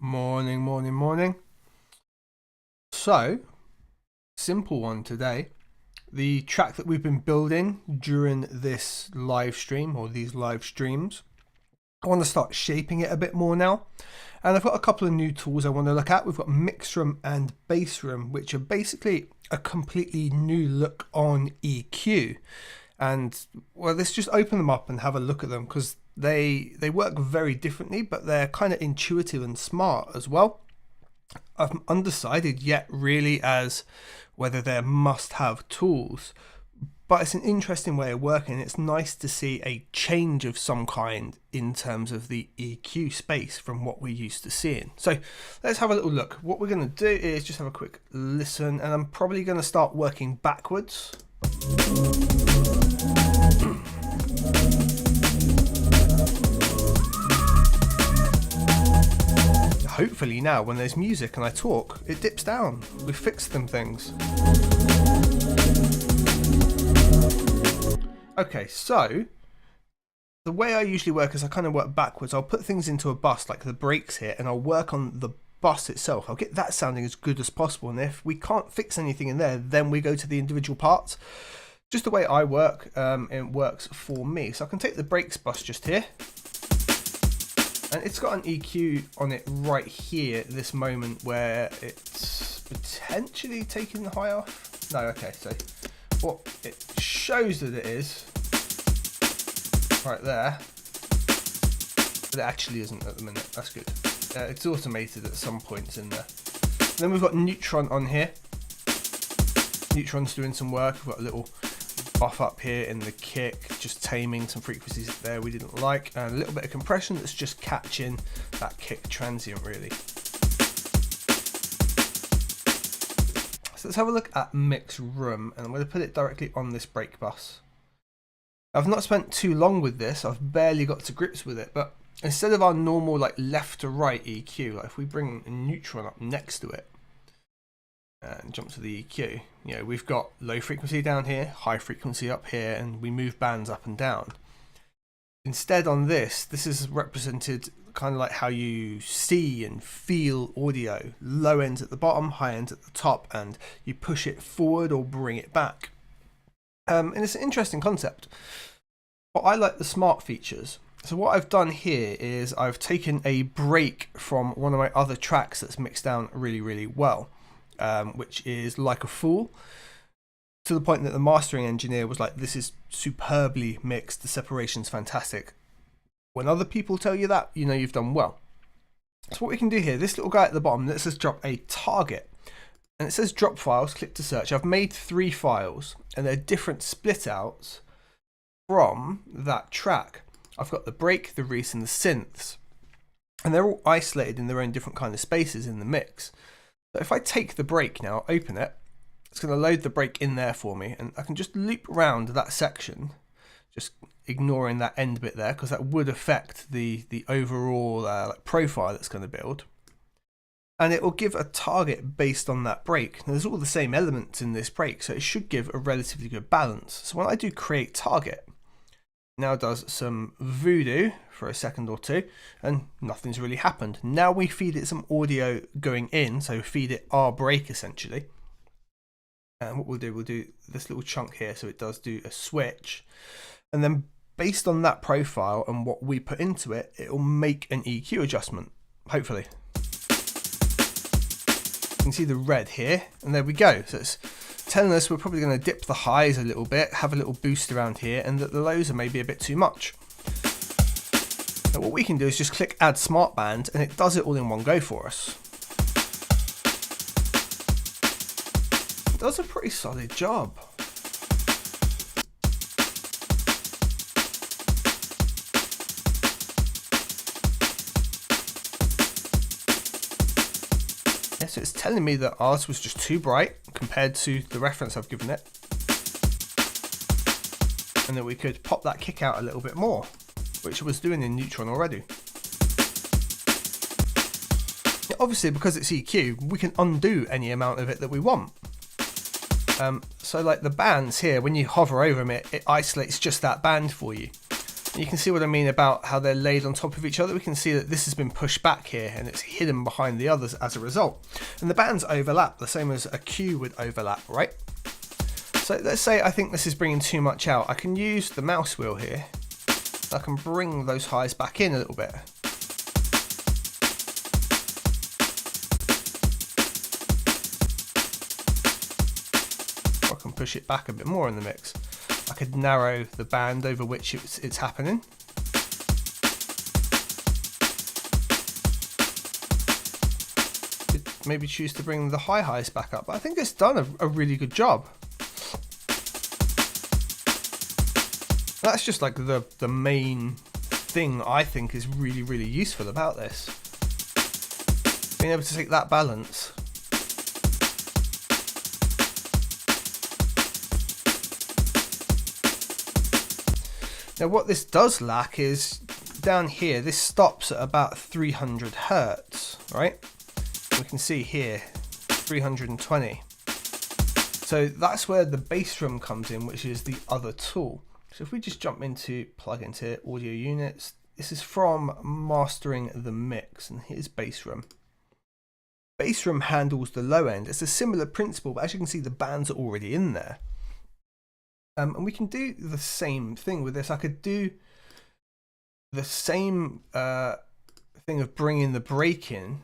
Morning, morning, morning. So, simple one today. The track that we've been building during this live stream or these live streams, I want to start shaping it a bit more now. And I've got a couple of new tools I want to look at. We've got Mixroom and Bassroom, which are basically a completely new look on EQ. And well, let's just open them up and have a look at them because they work very differently, but they're kind of intuitive and smart as well. I'm undecided yet really as whether they're must-have tools, but it's an interesting way of working. It's nice to see a change of some kind in terms of the EQ space from what we're used to seeing. So let's have a little look. What we're going to do is just have a quick listen, and I'm probably going to start working backwards. Hopefully now when there's music and I talk, it dips down. We fixed them things. Okay, so the way I usually work is I kind of work backwards. I'll put things into a bus like the brakes here, and I'll work on the bus itself. I'll get that sounding as good as possible, and if we can't fix anything in there, then we go to the individual parts. Just the way I work, it works for me. So I can take the brakes bus just here, and it's got an EQ on it right here at this moment where it's potentially taking the high off. No, okay, so what it shows that it is right there, but it actually isn't at the minute. That's good. It's automated at some points in there. And then we've got Neutron on here. Neutron's doing some work. We've got a little buff up here in the kick, just taming some frequencies there we didn't like, and a little bit of compression that's just catching that kick transient really. So let's have a look at Mixroom, and I'm going to put it directly on this brake bus. I've not spent too long with this, I've barely got to grips with it, but instead of our normal like left to right EQ, like if we bring a Neutron up next to it and jump to the EQ, you know, we've got low frequency down here, high frequency up here, and we move bands up and down. Instead on this is represented kind of like how you see and feel audio. Low ends at the bottom, high ends at the top, and you push it forward or bring it back. And it's an interesting concept. But I like the smart features. So what I've done here is I've taken a break from one of my other tracks that's mixed down really, really well. Which is Like a Fool, to the point that the mastering engineer was like, this is superbly mixed, the separation's fantastic. When other people tell you that, you know you've done well. So what we can do here, this little guy at the bottom, let's just drop a target, and it says drop files, click to search. I've made 3 files, and they're different split outs from that track. I've got the break, the reese, and the synths, and they're all isolated in their own different kind of spaces in the mix. So if I take the break now, open it, it's going to load the break in there for me, and I can just loop around that section, just ignoring that end bit there because that would affect the overall like profile that's going to build. And it will give a target based on that break. Now, there's all the same elements in this break, so it should give a relatively good balance. So when I do create target, now does some voodoo for a second or two, and nothing's really happened. Now we feed it some audio going in, so feed it our break essentially. And what we'll do this little chunk here, so it does do a switch, and then based on that profile and what we put into it, it will make an EQ adjustment, hopefully. You can see the red here, and there we go. So it's telling us we're probably going to dip the highs a little bit, have a little boost around here, and that the lows are maybe a bit too much. Now what we can do is just click add smart band, and it does it all in one go for us. It does a pretty solid job. So it's telling me that ours was just too bright compared to the reference I've given it, and that we could pop that kick out a little bit more, which it was doing in Neutron already. Obviously, because it's EQ, we can undo any amount of it that we want. So like the bands here, when you hover over them, it isolates just that band for you. You can see what I mean about how they're laid on top of each other. We can see that this has been pushed back here and it's hidden behind the others as a result. And the bands overlap, the same as a cue would overlap, right? So let's say I think this is bringing too much out. I can use the mouse wheel here. I can bring those highs back in a little bit. Or I can push it back a bit more in the mix. I could narrow the band over which it's happening. Could maybe choose to bring the highs back up, but I think it's done a really good job. That's just like the main thing I think is really useful about this. Being able to take that balance. Now what this does lack is down here, this stops at about 300 Hertz, right? We can see here, 320. So that's where the bass drum comes in, which is the other tool. So if we just jump into, plug into audio units, this is from mastering the mix, and here's bass drum. Bass drum handles the low end. It's a similar principle, but as you can see, the bands are already in there. And we can do the same thing with this. I could do the same thing of bringing the break in,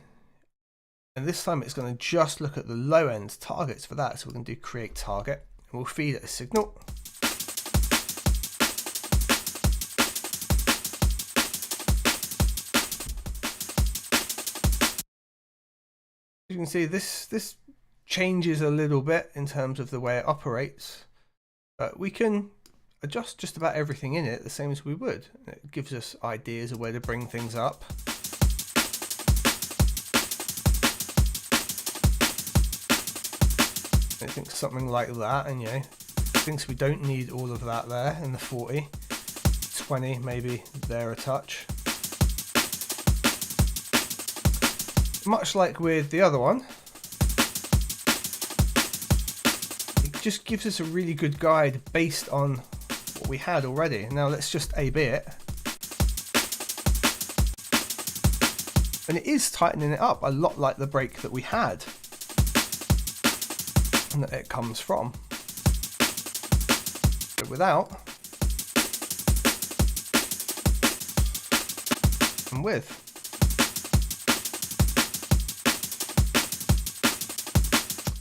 and this time it's going to just look at the low end targets for that. So we're going to do create target, and we'll feed it a signal. You can see this changes a little bit in terms of the way it operates. But we can adjust just about everything in it the same as we would. It gives us ideas of where to bring things up. I think something like that, and thinks we don't need all of that there in the 40. 20 maybe there a touch. Much like with the other one, just gives us a really good guide based on what we had already. Now let's just A/B it. And it is tightening it up a lot like the break that we had and that it comes from. But without and with.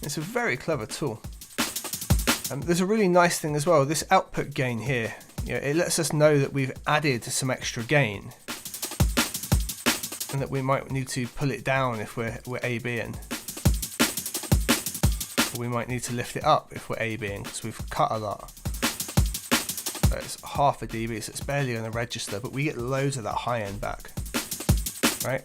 It's a very clever tool. There's a really nice thing as well, this output gain here, it lets us know that we've added some extra gain and that we might need to pull it down if we're A/Bing. Or we might need to lift it up if we're A/Bing because we've cut a lot. So it's half a dB, so it's barely going to register, but we get loads of that high end back, right?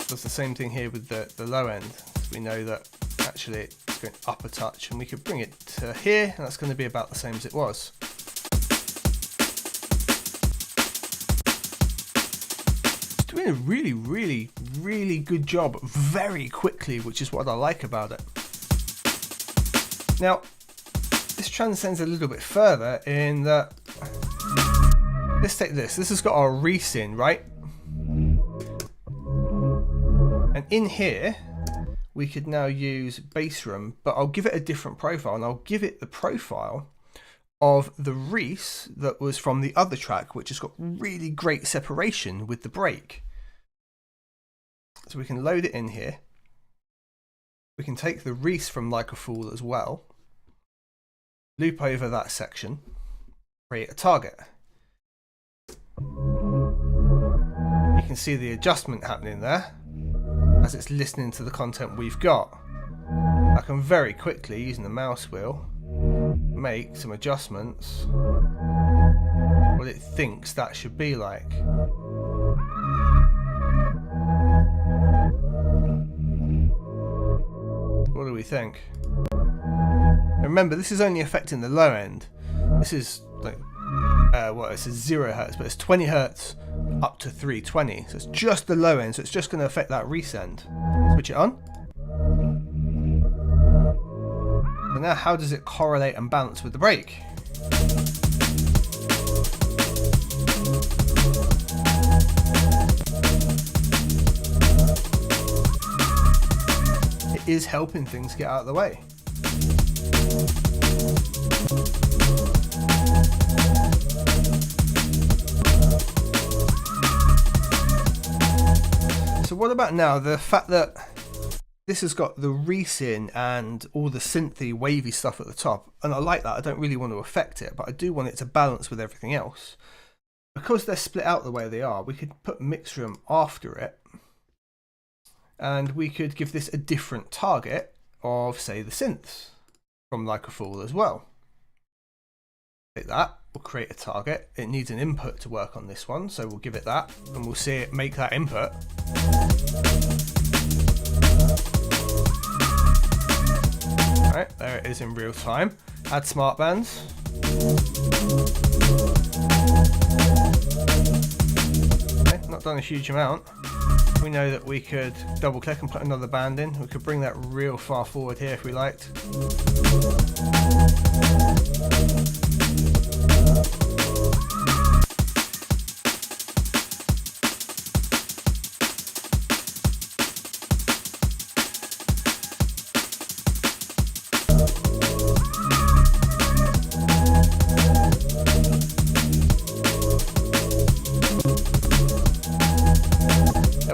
Does the same thing here with the low end. We know that actually it's going up a touch, and we could bring it to here, and that's going to be about the same as it was. It's doing a really good job very quickly, which is what I like about it. Now this transcends a little bit further in that, let's take this has got our resyn, right? And in here we could now use bass drum, but I'll give it a different profile, and I'll give it the profile of the Reese that was from the other track, which has got really great separation with the break. So we can load it in here. We can take the Reese from Like a Fool as well, loop over that section, create a target. You can see the adjustment happening there as it's listening to the content we've got. I can very quickly, using the mouse wheel, make some adjustments what it thinks that should be like. What do we think? Remember, this is only affecting the low end. This is like it says 0 Hertz, but it's 20 Hertz up to 320, so it's just the low end, so it's just going to affect that resend. Switch it on. So now how does it correlate and balance with the break? is helping things get out of the way. So what about now the fact that this has got the resyn and all the synthy wavy stuff at the top, and I like that. I don't really want to affect it, but I do want it to balance with everything else. Because they're split out the way they are, we could put Mixroom after it, and we could give this a different target of, say, the synths from Like a Fool as well. Take that, we'll create a target. It needs an input to work on this one, so we'll give it that, and we'll see it make that input. Alright, there it is in real time. Add smart bands. Okay, not done a huge amount. We know that we could double click and put another band in. We could bring that real far forward here if we liked.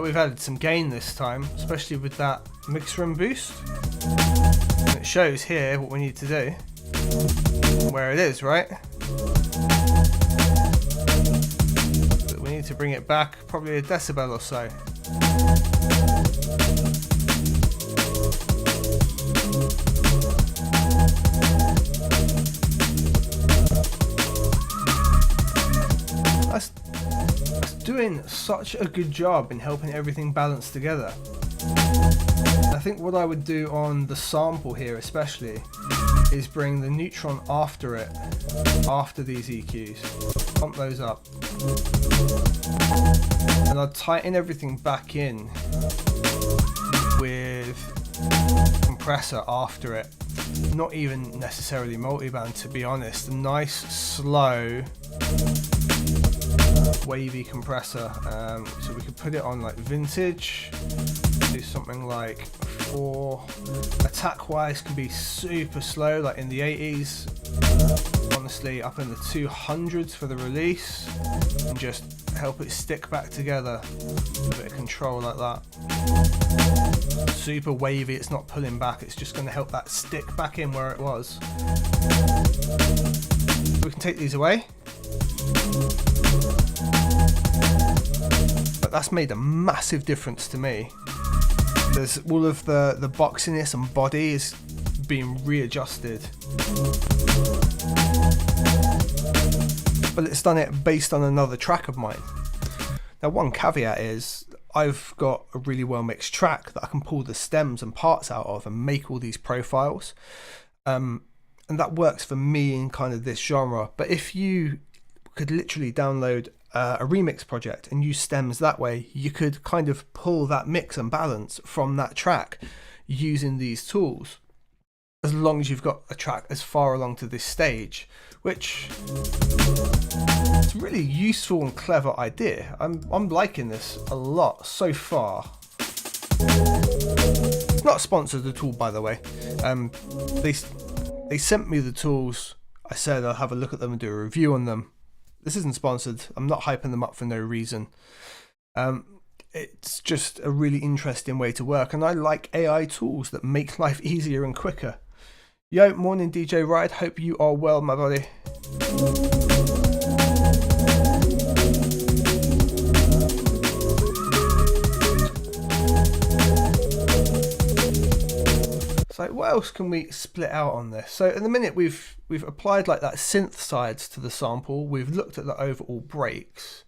We've added some gain this time, especially with that Mixroom boost. And it shows here what we need to do, where it is, right? But we need to bring it back probably a decibel or so. That's doing such a good job in helping everything balance together. I think what I would do on the sample here especially is bring the neutron after it, after these EQs, pump those up, and I'd tighten everything back in with compressor after it, not even necessarily multiband to be honest, a nice slow wavy compressor. So we could put it on like vintage, do something like 4. Attack wise can be super slow, like in the 80s, honestly up in the 200s for the release, and just help it stick back together. A bit of control like that. Super wavy, it's not pulling back, it's just going to help that stick back in where it was. We can take these away. But that's made a massive difference to me. There's all of the boxiness and body is being readjusted. But it's done it based on another track of mine. Now one caveat is I've got a really well mixed track that I can pull the stems and parts out of and make all these profiles. And that works for me in kind of this genre. But if you could literally download a remix project and use stems that way, you could kind of pull that mix and balance from that track using these tools, as long as you've got a track as far along to this stage, which is a really useful and clever idea. I'm liking this a lot so far. It's not sponsored at all, by the way. They sent me the tools. I said I'll have a look at them and do a review on them. This isn't sponsored. I'm not hyping them up for no reason. It's just a really interesting way to work, and I like AI tools that make life easier and quicker. Yo, morning DJ Ride. Hope you are well, my buddy. So what else can we split out on this? So in the minute we've applied like that synth sides to the sample. We've looked at the overall breaks.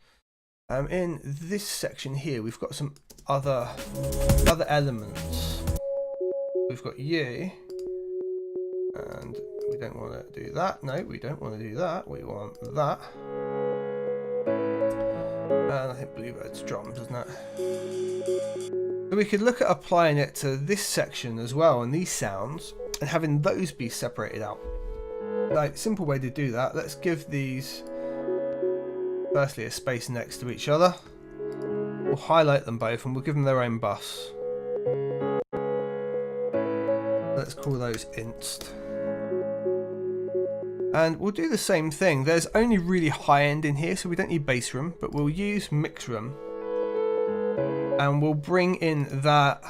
In this section here, we've got some other elements. We've got you, and we don't want to do that. No, we don't want to do that. We want that. And I think Bluebird's drums, isn't it? So we could look at applying it to this section as well, and these sounds, and having those be separated out. Like, simple way to do that. Let's give these firstly a space next to each other. We'll highlight them both and we'll give them their own bus. Let's call those inst. And we'll do the same thing. There's only really high end in here, so we don't need bass room, but we'll use Mixroom. And we'll bring in that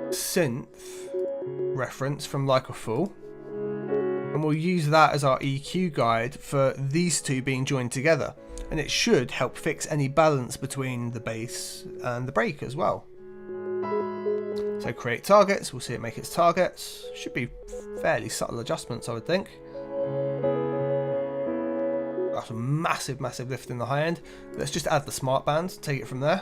synth reference from Like a Fool. And we'll use that as our EQ guide for these two being joined together. And it should help fix any balance between the bass and the break as well. So create targets, we'll see it make its targets. Should be fairly subtle adjustments, I would think. That's a massive, massive lift in the high end. Let's just add the smart band, take it from there.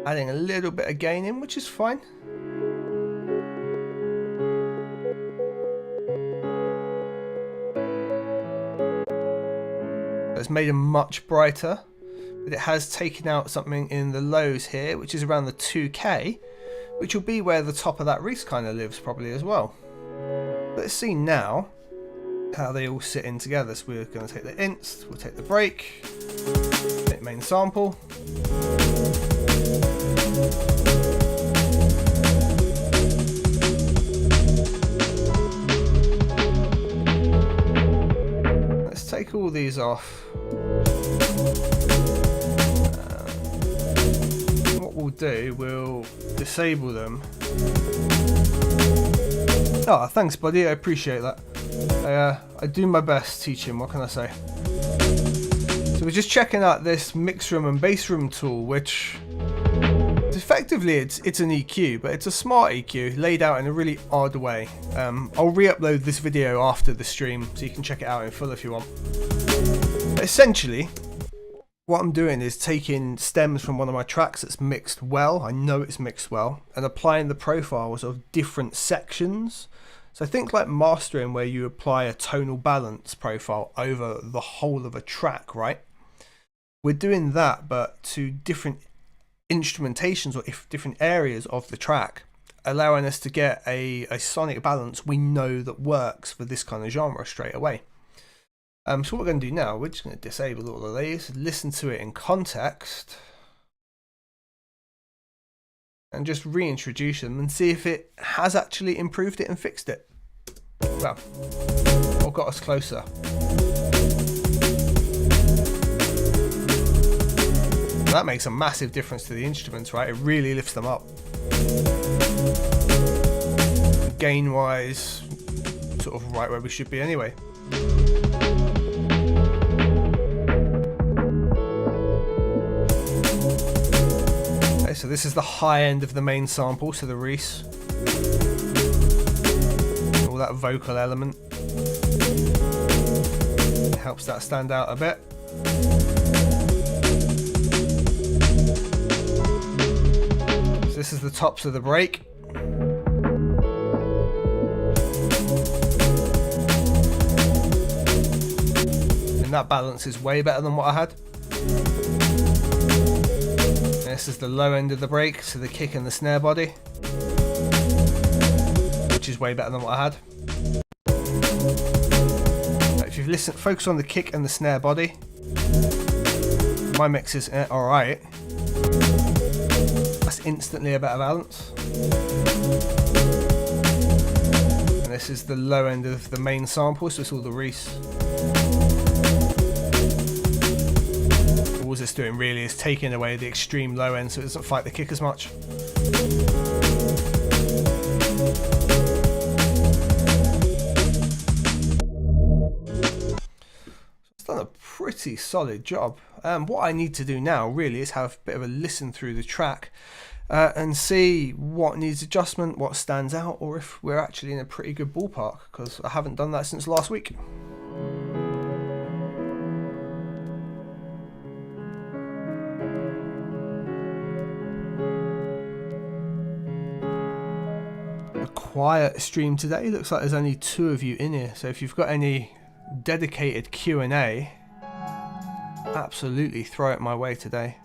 Adding a little bit of gain in, which is fine. It's made them much brighter, but it has taken out something in the lows here, which is around the 2K, which will be where the top of that Reese kind of lives probably as well. Let's see now how they all sit in together. So we're going to take the inst, we'll take the break, take main sample. Let's take all these off. What we'll do, we'll disable them. Oh, thanks buddy, I appreciate that. I do my best teaching, what can I say? So we're just checking out this Mixroom and Bass Room tool, which effectively it's an EQ, but it's a smart EQ laid out in a really odd way. I'll re-upload this video after the stream so you can check it out in full if you want. But essentially, what I'm doing is taking stems from one of my tracks that's mixed well, I know it's mixed well, and applying the profiles of different sections. So think like mastering, where you apply a tonal balance profile over the whole of a track, right? We're doing that, but to different instrumentations or different areas of the track, allowing us to get a sonic balance we know that works for this kind of genre straight away. So what we're going to do now, we're just going to disable all of these, listen to it in context, and just reintroduce them and see if it has actually improved it and fixed it. Well, or got us closer. That makes a massive difference to the instruments, right? It really lifts them up. Gain wise, sort of right where we should be anyway. Okay, so this is the high end of the main sample, so the Reese. All that vocal element. It helps that stand out a bit. So this is the tops of the break. And that balance is way better than what I had. This is the low end of the break, so the kick and the snare body, which is way better than what I had. If you've listened, focus on the kick and the snare body. My mix is alright. That's instantly a better balance. And this is the low end of the main sample, so it's all the Reese. All it's doing really is taking away the extreme low end so it doesn't fight the kick as much. It's done a pretty solid job. What I need to do now really is have a bit of a listen through the track and see what needs adjustment, what stands out, or if we're actually in a pretty good ballpark, because I haven't done that since last week. Quiet stream today. Looks like there's only 2 of you in here, so if you've got any dedicated Q&A, absolutely throw it my way today.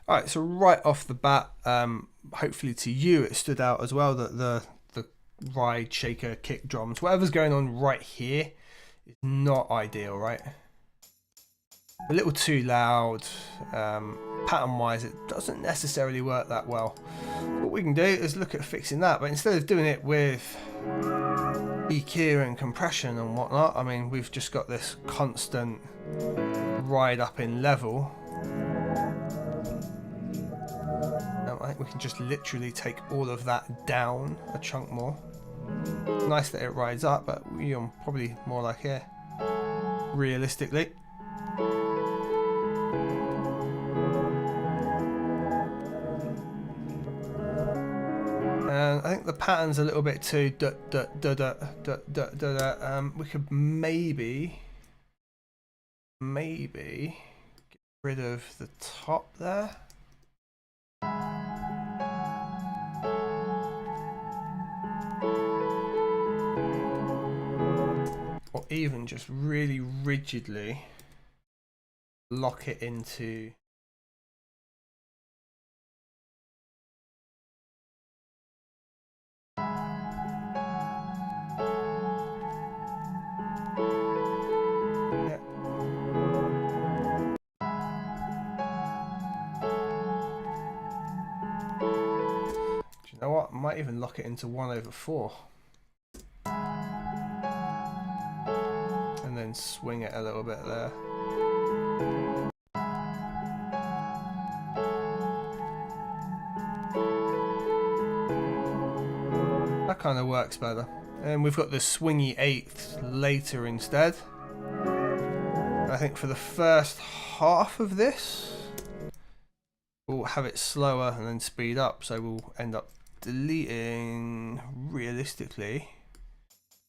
Alright, so right off the bat, hopefully to you it stood out as well that the ride, shaker, kick drums, whatever's going on right here is not ideal, right? A little too loud, pattern wise it doesn't necessarily work that well. What we can do is look at fixing that, but instead of doing it with EQ and compression and whatnot, I mean we've just got this constant ride up in level. I think we can just literally take all of that down a chunk more. Nice that it rides up, but you're probably more like here, realistically. And I think the pattern's a little bit too we could maybe get rid of the top there. Or even just really rigidly lock it into you know what? I might even lock it into 1/4. And then swing it a little bit there. That kind of works better. And we've got the swingy 8th later instead. I think for the first half of this, we'll have it slower and then speed up. So we'll end up deleting, realistically,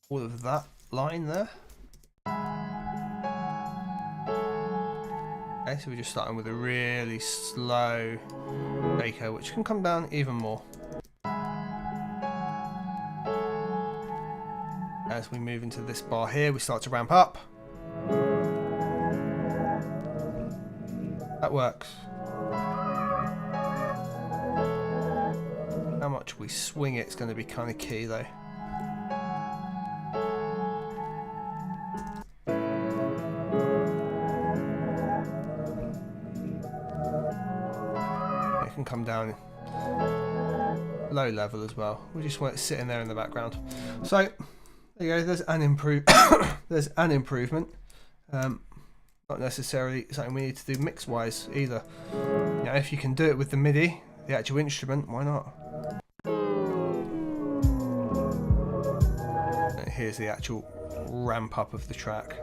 all of that line there. Okay, so we're just starting with a really slow shaker, which can come down even more as we move into this bar here. We start to ramp up. That works. How much we swing it's going to be kind of key though. It can come down low level as well. We just want it sitting there in the background. So there you go. There's an there's an improvement. Not necessarily something we need to do mix wise either. You know, if you can do it with the MIDI, the actual instrument, why not? And here's the actual ramp up of the track.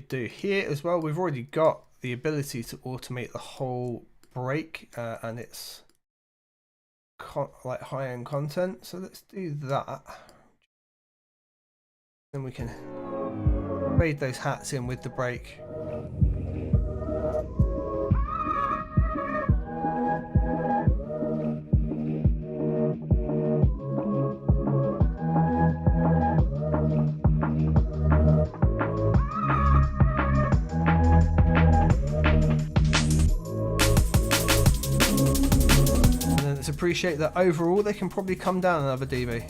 Do here as well, we've already got the ability to automate the whole break and it's like high-end content, so let's do that. Then we can fade those hats in with the break. Appreciate that overall they can probably come down another dB.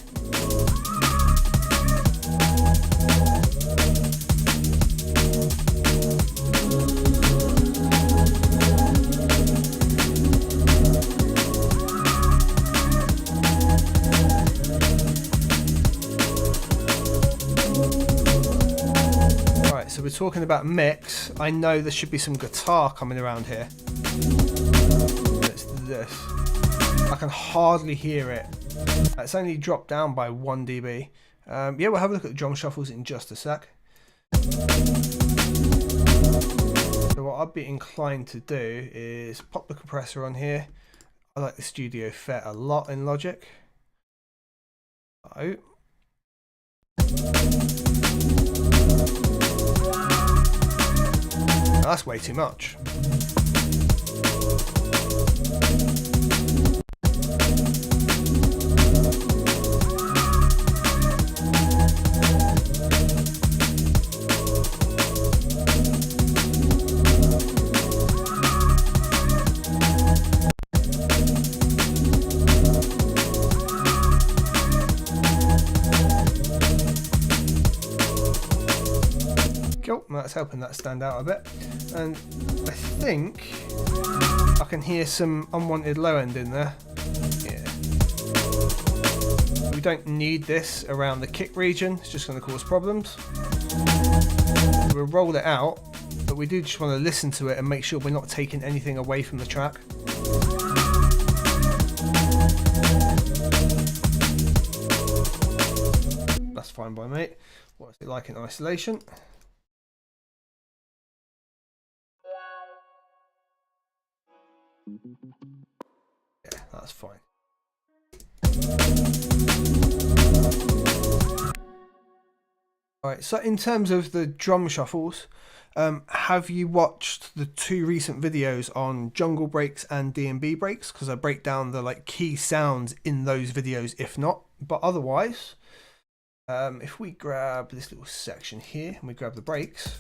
Alright, so we're talking about mix. I know there should be some guitar coming around here. It's this. I can hardly hear it. It's only dropped down by 1 dB. Yeah, we'll have a look at the drum shuffles in just a sec. So what I'd be inclined to do is pop the compressor on here. I like the Studio FET a lot in Logic. So That's way too much. Cool, that's helping that stand out a bit. And I think I can hear some unwanted low end in there. Yeah. We don't need this around the kick region, it's just going to cause problems. We'll roll it out, but we do just want to listen to it and make sure we're not taking anything away from the track. That's fine by me. What's it like in isolation? Yeah, that's fine. Alright, so in terms of the drum shuffles, have you watched the 2 recent videos on jungle breaks and DnB breaks? Because I break down the key sounds in those videos if not. But otherwise, if we grab this little section here and we grab the breaks,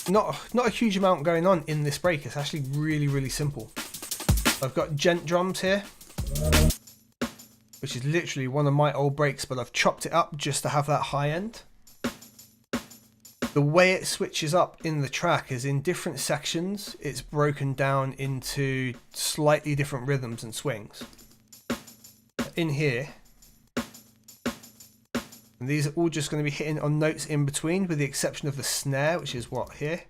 not a huge amount going on in this break. It's actually really simple. I've got gent drums here, which is literally one of my old breaks, but I've chopped it up just to have that high end. The way it switches up in the track is in different sections, it's broken down into slightly different rhythms and swings. In here, and these are all just going to be hitting on notes in between, with the exception of the snare, which is what here.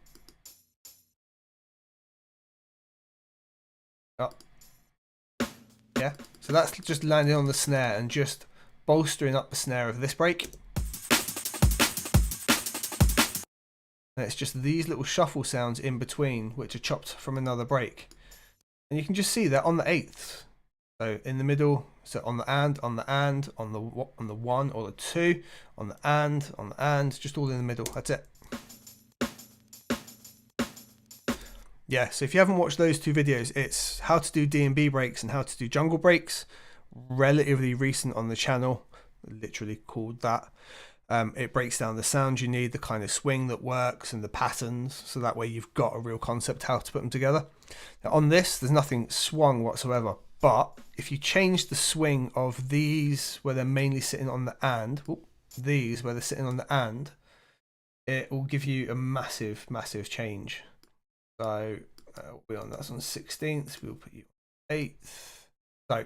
Oh. Yeah, so that's just landing on the snare and just bolstering up the snare of this break. And it's just these little shuffle sounds in between, which are chopped from another break. And you can just see that on the 8th. So in the middle, so on the and, on the and, on the 1 or the 2, on the and, just all in the middle. That's it. Yeah, so if you haven't watched those 2 videos, it's how to do DnB breaks and how to do jungle breaks. Relatively recent on the channel, literally called that. It breaks down the sounds you need, the kind of swing that works and the patterns, so that way you've got a real concept how to put them together. Now on this, there's nothing swung whatsoever. But if you change the swing of these where they're mainly sitting on the and, these where they're sitting on the and, it will give you a massive change. So that's on 16th, we'll put you on 8th. So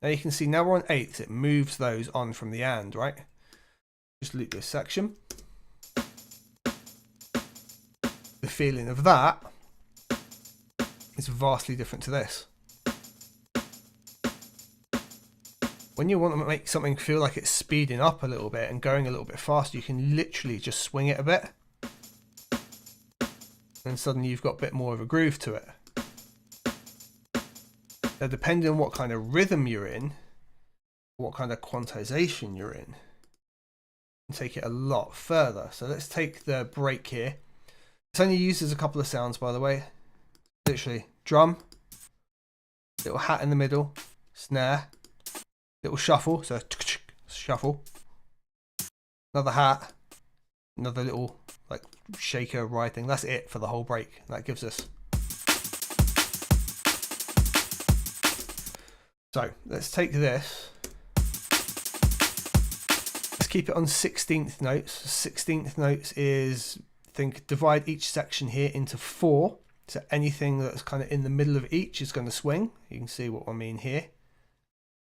now you can see now we're on 8th, it moves those on from the and, right? Just loop this section. The feeling of that is vastly different to this. When you want to make something feel like it's speeding up a little bit and going a little bit faster, you can literally just swing it a bit. And suddenly you've got a bit more of a groove to it. Now, depending on what kind of rhythm you're in, what kind of quantization you're in, you can take it a lot further. So let's take the break here. This only uses a couple of sounds, by the way. Literally, drum, little hat in the middle, snare, little shuffle, so shuffle, another hat, another little shaker ride thing. That's it for the whole break. That gives us. So let's take this. Let's keep it on 16th notes. 16th notes is, divide each section here into 4. So anything that's kind of in the middle of each is going to swing. You can see what I mean here.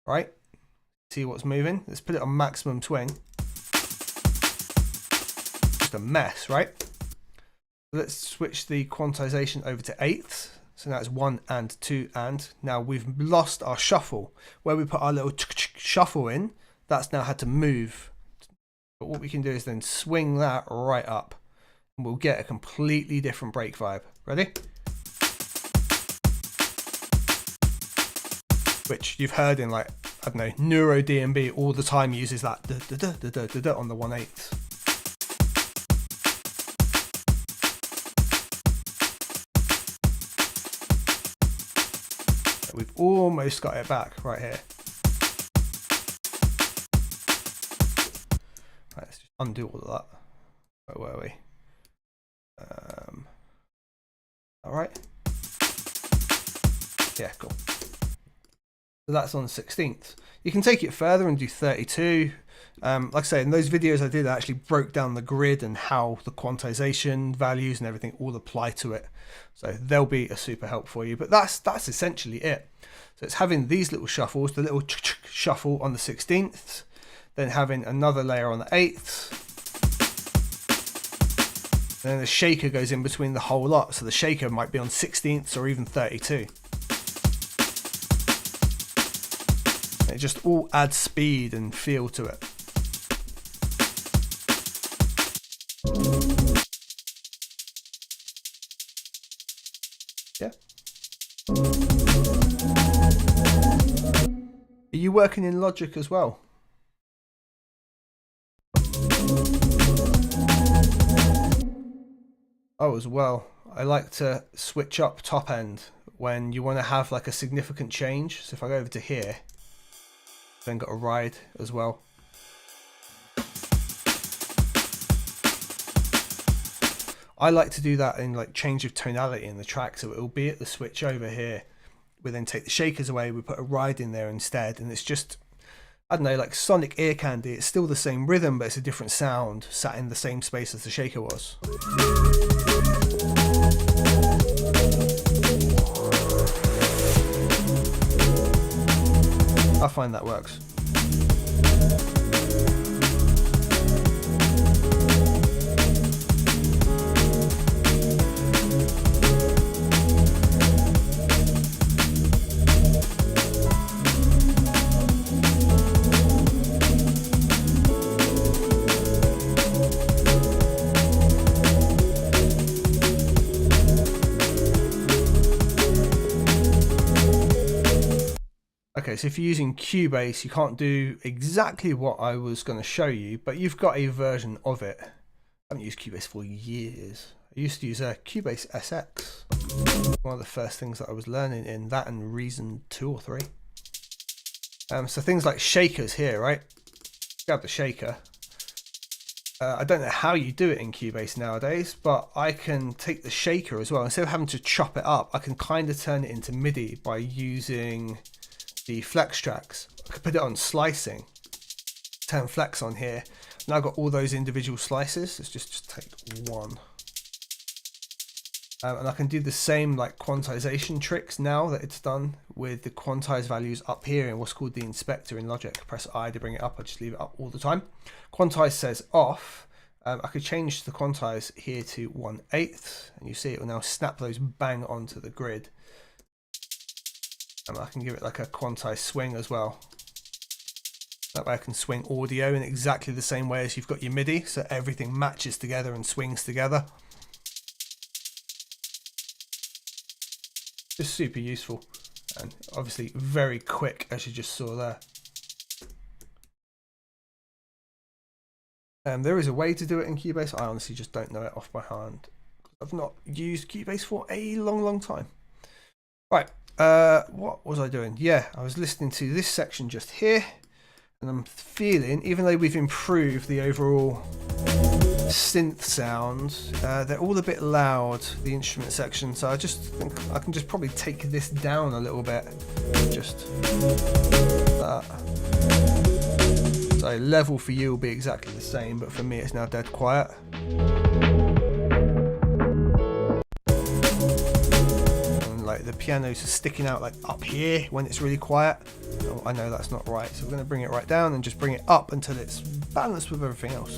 Right? See what's moving? Let's put it on maximum swing. Just a mess, right? Let's switch the quantization over to 8ths. So now it's 1 and 2 and. Now we've lost our shuffle. Where we put our little shuffle in, that's now had to move. But what we can do is then swing that right up. And we'll get a completely different break vibe. Ready? Which you've heard in I don't know, Neuro DnB all the time uses that on the 1/8. We've almost got it back right here. Right, let's just undo all of that. Where were we? All right. Yeah, cool. So that's on the 16th. You can take it further and do 32. Like I say, in those videos I did, I actually broke down the grid and how the quantization values and everything all apply to it. So they'll be a super help for you. But that's essentially it. So it's having these little shuffles, the little shuffle on the 16th, then having another layer on the 8th. And then the shaker goes in between the whole lot. So the shaker might be on 16ths or even 32. It just all adds speed and feel to it. Yeah. Are you working in Logic as well? Oh, as well. I like to switch up top end when you want to have like a significant change. So if I go over to here, then got a ride as well. I like to do that in like change of tonality in the track, so it'll be at the switch over here. We then take the shakers away, we put a ride in there instead, and it's just, I don't know, like sonic ear candy. It's still the same rhythm, but it's a different sound sat in the same space as the shaker was. I find that works. Okay, so if you're using Cubase, you can't do exactly what I was going to show you, but you've got a version of it. I haven't used Cubase for years. I used to use Cubase SX. One of the first things that I was learning in that and Reason 2 or 3. So things like shakers here, right? Grab the shaker. I don't know how you do it in Cubase nowadays, but I can take the shaker as well. Instead of having to chop it up, I can kind of turn it into MIDI by using the flex tracks. I could put it on slicing, turn flex on here. Now I've got all those individual slices. Let's just take one. And I can do the same like quantization tricks now that it's done with the quantize values up here in what's called the inspector in Logic. Press I to bring it up. I just leave it up all the time. Quantize says off. I could change the quantize here to 1/8, and you see it will now snap those bang onto the grid. And I can give it like a quantize swing as well. That way I can swing audio in exactly the same way as you've got your MIDI, so everything matches together and swings together. Just super useful, and obviously very quick, as you just saw there. There is a way to do it in Cubase. I honestly just don't know it off by hand. I've not used Cubase for a long time. Right. What was I doing? Yeah, I was listening to this section just here, and I'm feeling, even though we've improved the overall synth sound, they're all a bit loud, the instrument section, so I just think I can just probably take this down a little bit, just that. So level for you will be exactly the same, but for me it's now dead quiet. Like the pianos are sticking out like up here when it's really quiet. Oh, I know that's not right, so we're going to bring it right down and just bring it up until it's balanced with everything else.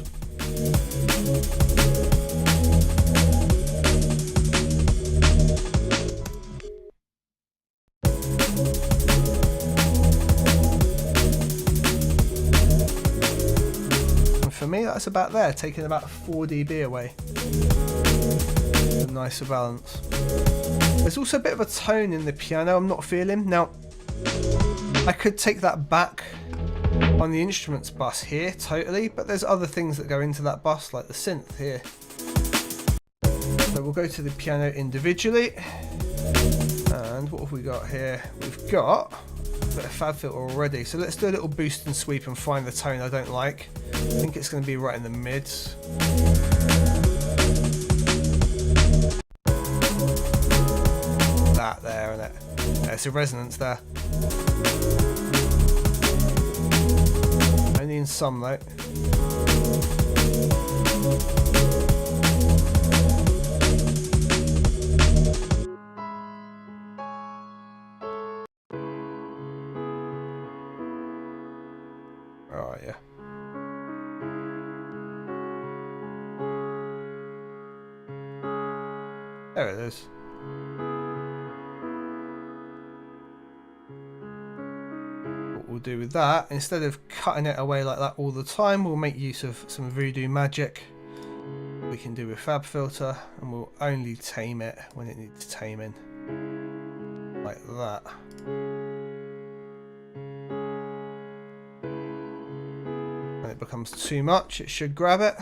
And for me that's about there, taking about 4 dB away. A nicer balance. There's also a bit of a tone in the piano I'm not feeling. Now, I could take that back on the instruments bus here, totally, but there's other things that go into that bus, like the synth here. So we'll go to the piano individually, and what have we got here? We've got a bit of fab filter already, so let's do a little boost and sweep and find the tone I don't like. I think it's going to be right in the mids. That there, isn't it? There's a resonance there. Only in some though. Oh yeah. There it is. What we'll do with that, instead of cutting it away like that all the time, we'll make use of some voodoo magic we can do with fab filter, and we'll only tame it when it needs taming. Like that. When it becomes too much, it should grab it.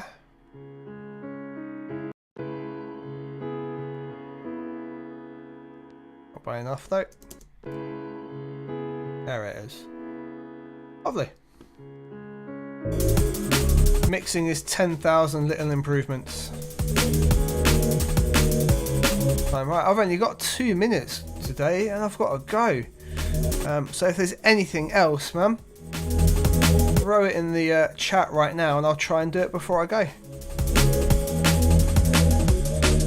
Not by enough though. There it is. Lovely. Mixing is 10,000 little improvements. Right, I've only got 2 minutes today and I've got to go. So if there's anything else, man, throw it in the chat right now and I'll try and do it before I go.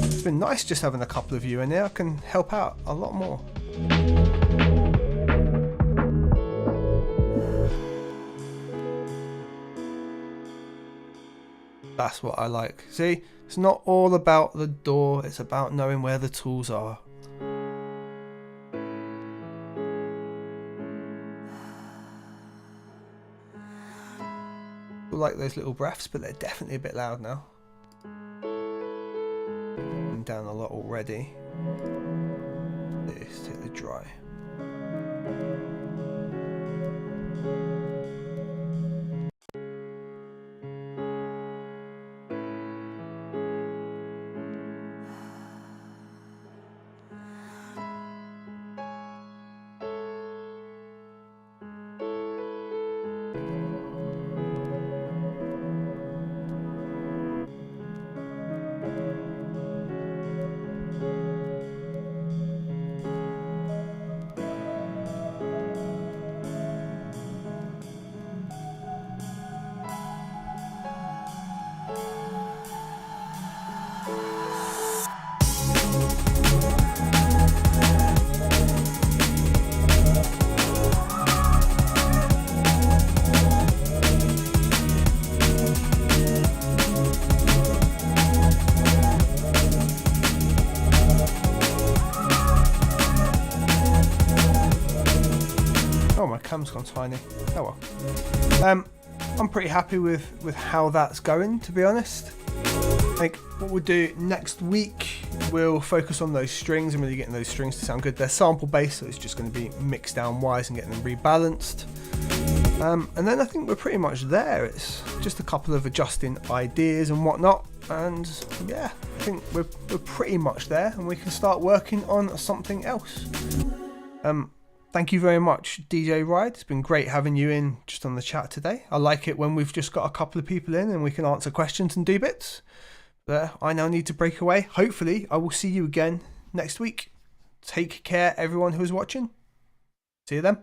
It's been nice just having a couple of you in here. I can help out a lot more. That's what I like. See, it's not all about the door, it's about knowing where the tools are. I like those little breaths, but they're definitely a bit loud now. I'm down a lot already. This, take the dry. Cam's gone tiny. Oh well. I'm pretty happy with how that's going, to be honest. I think what we'll do next week, we'll focus on those strings and really getting those strings to sound good. They're sample based, so it's just going to be mixed down wise and getting them rebalanced. And then I think we're pretty much there. It's just a couple of adjusting ideas and whatnot. And yeah, I think we're pretty much there, and we can start working on something else. Thank you very much, DJ Ride. It's been great having you in just on the chat today. I like it when we've just got a couple of people in and we can answer questions and do bits. But I now need to break away. Hopefully, I will see you again next week. Take care, everyone who's watching. See you then.